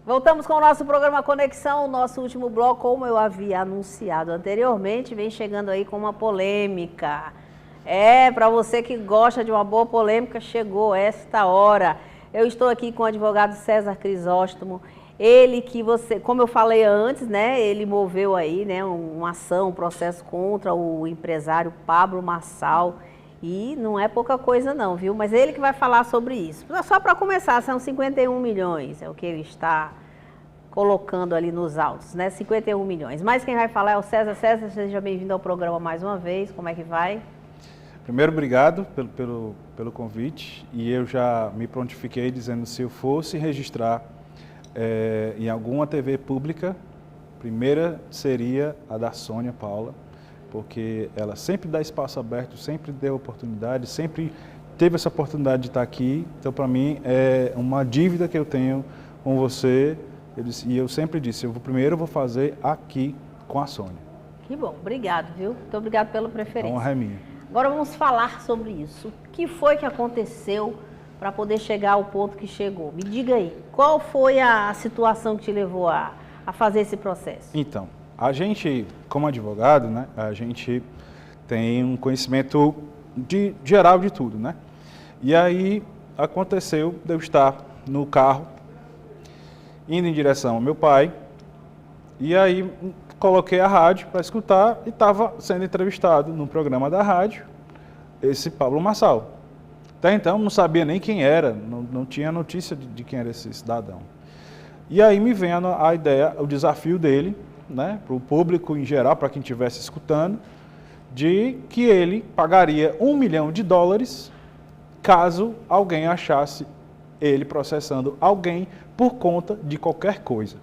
Voltamos com o nosso programa Conexão, o nosso último bloco, como eu havia anunciado anteriormente, vem chegando aí com uma polêmica. Para você que gosta de uma boa polêmica, chegou esta hora. Eu estou aqui com o advogado César Crisóstomo, ele que você, como eu falei antes, né, ele moveu aí, né, uma ação, um processo contra o empresário Pablo Marçal. E não é pouca coisa não, viu? Mas é ele que vai falar sobre isso. Só para começar, são 51 milhões, é o que ele está colocando ali nos autos, né? 51 milhões. Mas quem vai falar é o César. César, seja bem-vindo ao programa mais uma vez. Como é que vai? Primeiro, obrigado pelo convite. E eu já me prontifiquei dizendo, se eu fosse registrar em alguma TV pública, primeira seria a da Sônia Paula, porque ela sempre dá espaço aberto, sempre deu oportunidade, sempre teve essa oportunidade de estar aqui. Então, para mim, é uma dívida que eu tenho com você. E eu sempre disse, primeiro eu vou fazer aqui com a Sônia. Que bom, obrigado, viu? Muito obrigado pela preferência. A honra é minha. Agora vamos falar sobre isso. O que foi que aconteceu para poder chegar ao ponto que chegou? Me diga aí, qual foi a situação que te levou a fazer esse processo? Então, a gente, como advogado, né, a gente tem um conhecimento geral de tudo, né? E aí aconteceu de eu estar no carro, indo em direção ao meu pai, e aí coloquei a rádio para escutar e estava sendo entrevistado no programa da rádio, esse Pablo Marçal. Até então não sabia nem quem era, não tinha notícia de quem era esse cidadão. E aí me vem a ideia, o desafio dele, né, para o público em geral, para quem estivesse escutando, de que ele pagaria $1 milhão caso alguém achasse ele processando alguém por conta de qualquer coisa.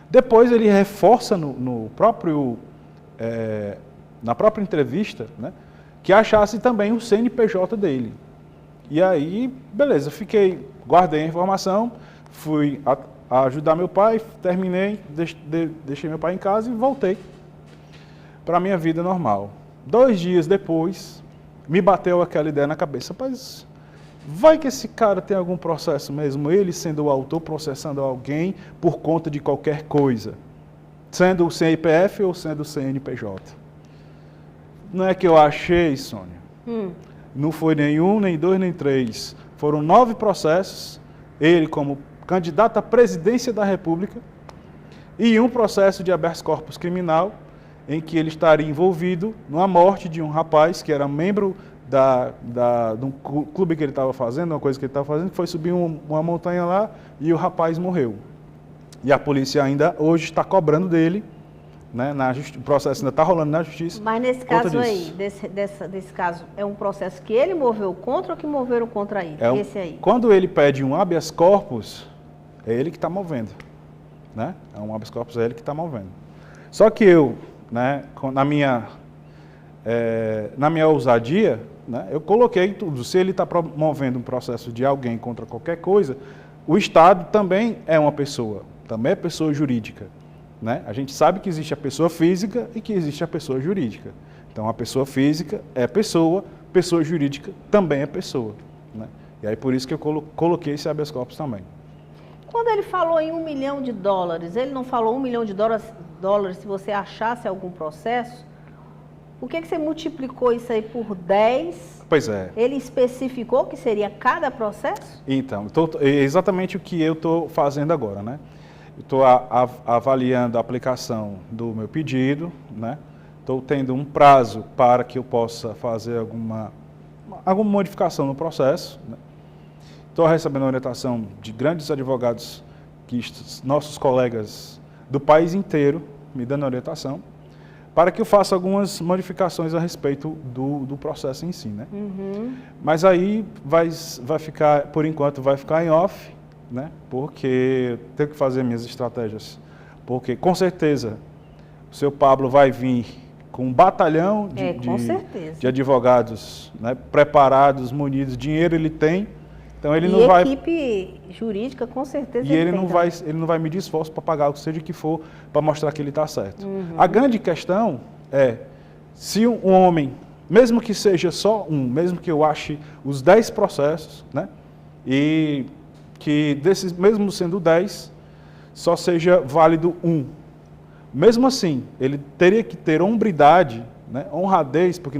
Depois ele reforça na própria entrevista, né, que achasse também o CNPJ dele. E aí, beleza, guardei a informação, fui a ajudar meu pai, terminei, deixei meu pai em casa e voltei para a minha vida normal. 2 dias depois, me bateu aquela ideia na cabeça, mas vai que esse cara tem algum processo mesmo, ele sendo o autor processando alguém por conta de qualquer coisa, sendo o CPF ou sendo o CNPJ. Não é que eu achei, Sônia. Não foi nenhum, nem 2, nem 3. Foram 9 processos, ele como candidato à presidência da República, e um processo de habeas corpus criminal, em que ele estaria envolvido na morte de um rapaz que era membro de um clube que ele estava fazendo, uma coisa que ele estava fazendo, que foi subir uma montanha lá e o rapaz morreu. E a polícia ainda hoje está cobrando dele, né, o processo ainda está rolando na justiça. Mas nesse caso aí, desse caso, é um processo que ele moveu contra ou que moveram contra ele? Esse aí? Quando ele pede um habeas corpus, é ele que está movendo. Né? É um habeas corpus, é ele que está movendo. Só que eu, né, na minha ousadia, né, eu coloquei tudo. Se ele está promovendo um processo de alguém contra qualquer coisa, o Estado também é uma pessoa, também é pessoa jurídica. Né? A gente sabe que existe a pessoa física e que existe a pessoa jurídica. Então, a pessoa física é pessoa jurídica também é pessoa. Né? E aí, por isso que eu coloquei esse habeas corpus também. Quando ele falou em $1 milhão, ele não falou $1 milhão se você achasse algum processo? Por que você multiplicou isso aí por 10? Pois é. Ele especificou que seria cada processo? Então, é exatamente o que eu estou fazendo agora, né? Estou avaliando a aplicação do meu pedido, né? Estou tendo um prazo para que eu possa fazer alguma modificação no processo, né? Estou recebendo orientação de grandes advogados, nossos colegas do país inteiro, me dando orientação, para que eu faça algumas modificações a respeito do processo em si, né? Mas aí vai ficar, por enquanto, vai ficar em off, né? Porque eu tenho que fazer minhas estratégias. Porque, com certeza, o seu Pablo vai vir com um batalhão de advogados, né, preparados, munidos, dinheiro ele tem. Então ele não vai. Equipe jurídica, com certeza. E ele não vai medir esforço para pagar o que seja que for para mostrar que ele está certo. A grande questão é, se um homem, mesmo que seja só um, mesmo que eu ache os 10 processos, né, e que desses, mesmo sendo 10, só seja válido um. Mesmo assim, ele teria que ter hombridade, né, honradez, porque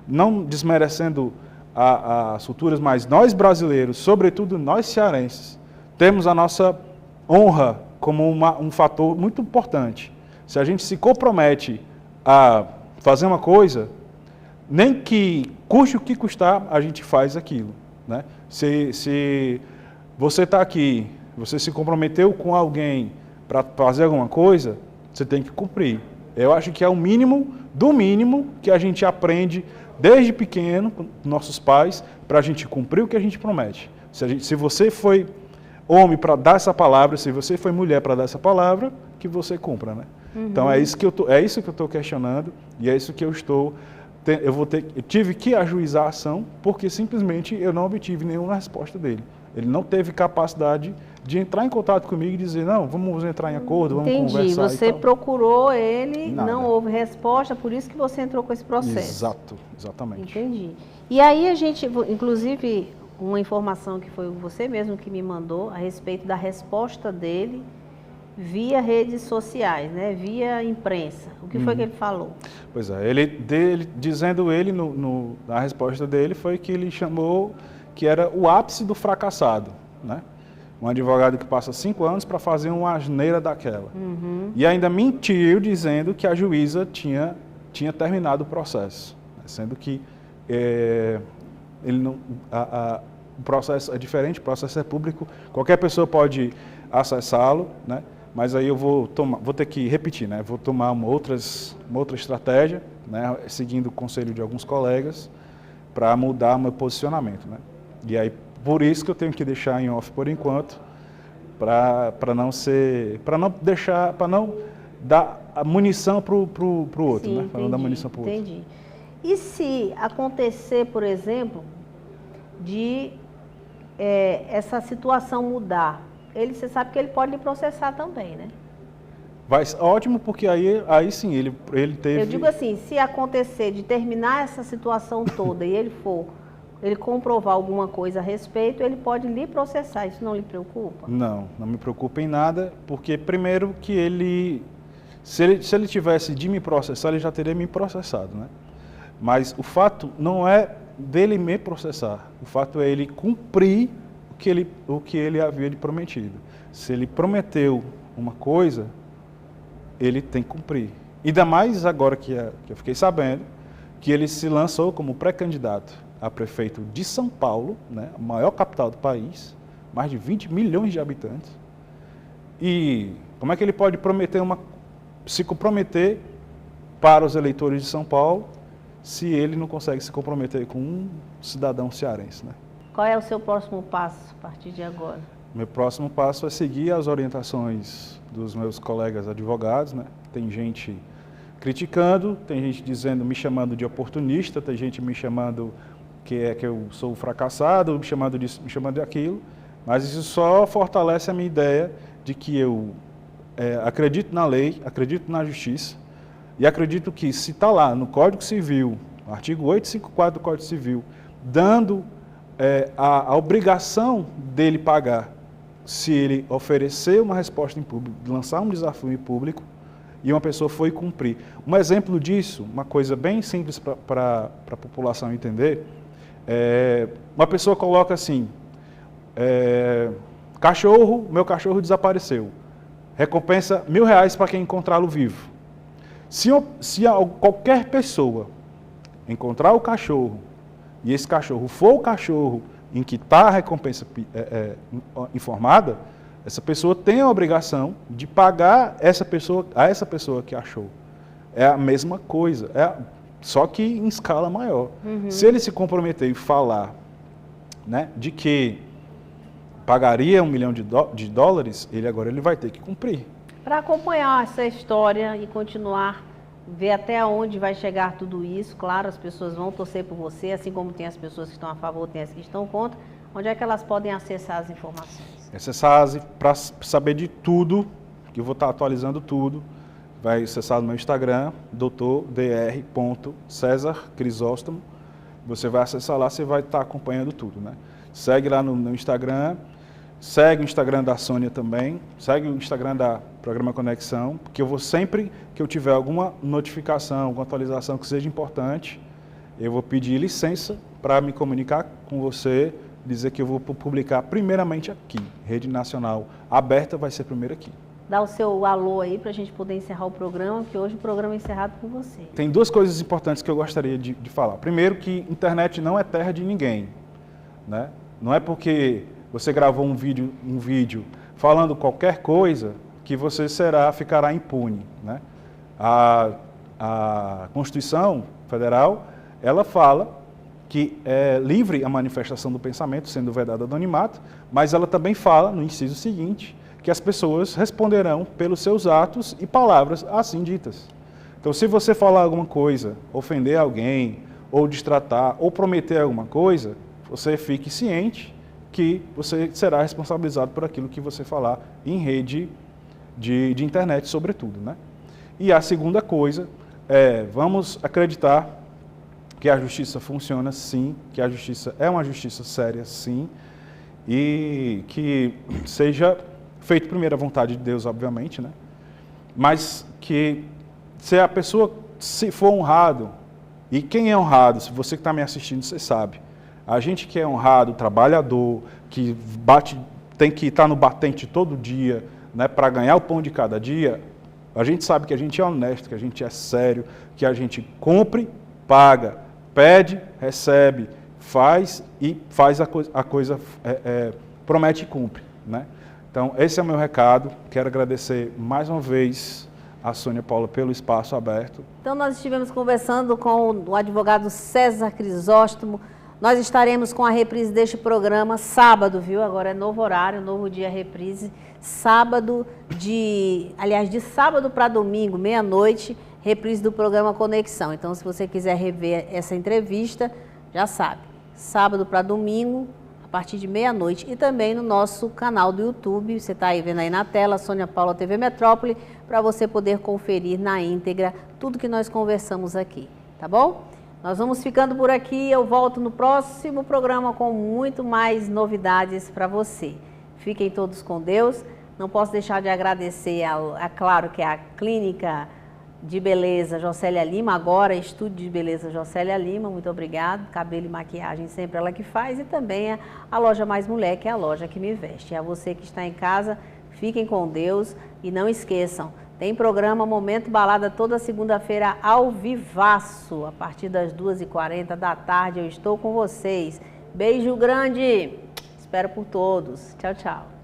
não desmerecendo as culturas, mas nós brasileiros, sobretudo nós cearenses, temos a nossa honra como um fator muito importante. Se a gente se compromete a fazer uma coisa, nem que custe o que custar, a gente faz aquilo, né? Se você está aqui, você se comprometeu com alguém para fazer alguma coisa, você tem que cumprir. Eu acho que é o mínimo do mínimo que a gente aprende desde pequeno, com nossos pais, para a gente cumprir o que a gente promete. Se você foi homem para dar essa palavra, se você foi mulher para dar essa palavra, que você cumpra, né? Uhum. Então é isso que eu estou questionando e é isso que eu tive que ajuizar a ação porque simplesmente eu não obtive nenhuma resposta dele. Ele não teve capacidade de entrar em contato comigo e dizer, não, vamos entrar em acordo, vamos conversar. Entendi, você procurou ele, nada. Não houve resposta, por isso que você entrou com esse processo. Exatamente. Entendi. E aí a gente, inclusive, uma informação que foi você mesmo que me mandou a respeito da resposta dele via redes sociais, né? Via imprensa. O que foi que ele falou? Pois é, na resposta dele foi que ele chamou que era o ápice do fracassado, né? Um advogado que passa 5 anos para fazer uma asneira daquela. Uhum. E ainda mentiu dizendo que a juíza tinha terminado o processo, né? Sendo que o processo é diferente, o processo é público, qualquer pessoa pode acessá-lo, né? Mas aí eu vou ter que repetir, né? Vou tomar uma outra estratégia, né? Seguindo o conselho de alguns colegas, para mudar meu posicionamento, né? E aí, por isso que eu tenho que deixar em off por enquanto, para não dar a munição para o outro, sim, né? Para não dar munição para o outro. Entendi. E se acontecer, por exemplo, de essa situação mudar, você sabe que ele pode lhe processar também, né? Ótimo, porque aí sim, ele teve... Eu digo assim, se acontecer de terminar essa situação toda e ele comprovar alguma coisa a respeito, ele pode lhe processar. Isso não lhe preocupa? Não me preocupa em nada, porque primeiro que se ele tivesse de me processar, ele já teria me processado, né? Mas o fato não é dele me processar, o fato é ele cumprir o que ele havia prometido. Se ele prometeu uma coisa, ele tem que cumprir. Ainda mais agora que eu fiquei sabendo que ele se lançou como pré-candidato a prefeito de São Paulo, né, a maior capital do país, mais de 20 milhões de habitantes. E como é que ele pode se comprometer para os eleitores de São Paulo se ele não consegue se comprometer com um cidadão cearense, né? Qual é o seu próximo passo a partir de agora? Meu próximo passo é seguir as orientações dos meus colegas advogados, né? Tem gente criticando, tem gente me chamando de oportunista, tem gente me chamando que eu sou fracassado, me chamando disso, me chamando de aquilo, mas isso só fortalece a minha ideia de que eu acredito na lei, acredito na justiça e acredito que se está lá no Código Civil, no artigo 854 do Código Civil, dando a obrigação dele pagar se ele oferecer uma resposta em público, lançar um desafio em público e uma pessoa foi cumprir. Um exemplo disso, uma coisa bem simples para a população entender, uma pessoa coloca assim, meu cachorro desapareceu, recompensa R$1.000 para quem encontrá-lo vivo. Se qualquer pessoa encontrar o cachorro e esse cachorro for o cachorro em que está a recompensa informada, essa pessoa tem a obrigação de pagar a essa pessoa que achou. É a mesma coisa, só que em escala maior. Uhum. Se ele se comprometer e falar, né, de que pagaria $1 milhão, ele vai ter que cumprir. Para acompanhar essa história e continuar, ver até onde vai chegar tudo isso, claro, as pessoas vão torcer por você, assim como tem as pessoas que estão a favor, tem as que estão contra. Onde é que elas podem acessar as informações? Acessar para saber de tudo, que eu vou estar atualizando tudo, vai acessar no meu Instagram, Segue o Instagram da Sônia também, segue o Instagram da Programa Conexão, porque eu vou sempre que eu tiver alguma notificação, alguma atualização que seja importante, eu vou pedir licença para me comunicar com você, dizer que eu vou publicar primeiramente aqui. Rede Nacional aberta vai ser primeiro aqui. Dá o seu alô aí para a gente poder encerrar o programa, que hoje o programa é encerrado com você. Tem duas coisas importantes que eu gostaria de falar. Primeiro, que internet não é terra de ninguém, né? Não é porque você gravou um vídeo falando qualquer coisa que você ficará impune, né? A Constituição Federal, ela fala que é livre a manifestação do pensamento, sendo vedado anonimato, mas ela também fala, no inciso seguinte, que as pessoas responderão pelos seus atos e palavras assim ditas. Então, se você falar alguma coisa, ofender alguém, ou destratar, ou prometer alguma coisa, você fique ciente que você será responsabilizado por aquilo que você falar em rede de internet, sobretudo, né? E a segunda coisa é, vamos acreditar que a justiça funciona sim, que a justiça é uma justiça séria sim, e que seja feito primeiro a vontade de Deus, obviamente, né? Mas que se a pessoa se for honrado, e quem é honrado, se você que está me assistindo, você sabe, a gente que é honrado, trabalhador, que tem que estar no batente todo dia, né, para ganhar o pão de cada dia, a gente sabe que a gente é honesto, que a gente é sério, que a gente cumpre, paga, pede, recebe, faz a coisa promete e cumpre, né? Então, esse é o meu recado. Quero agradecer mais uma vez a Sônia Paula pelo espaço aberto. Então, nós estivemos conversando com o advogado César Crisóstomo. Nós estaremos com a reprise deste programa sábado, viu? Agora é novo horário, novo dia reprise. Sábado de sábado para domingo, meia-noite, reprise do programa Conexão. Então, se você quiser rever essa entrevista, já sabe. Sábado para domingo, a partir de meia-noite. E também no nosso canal do YouTube, você está aí vendo aí na tela, Sônia Paula TV Metrópole, para você poder conferir na íntegra tudo que nós conversamos aqui, tá bom? Nós vamos ficando por aqui, eu volto no próximo programa com muito mais novidades para você. Fiquem todos com Deus. Não posso deixar de agradecer, claro, que é a Clínica de Beleza Jocélia Lima, agora Estúdio de Beleza Jocélia Lima, muito obrigado. Cabelo e maquiagem sempre ela que faz, e também a Loja Mais Mulher, que é a loja que me veste. E a você que está em casa, fiquem com Deus e não esqueçam, tem programa Momento Balada toda segunda-feira ao vivaço, a partir das 2h40 da tarde. Eu estou com vocês. Beijo grande, espero por todos. Tchau, tchau.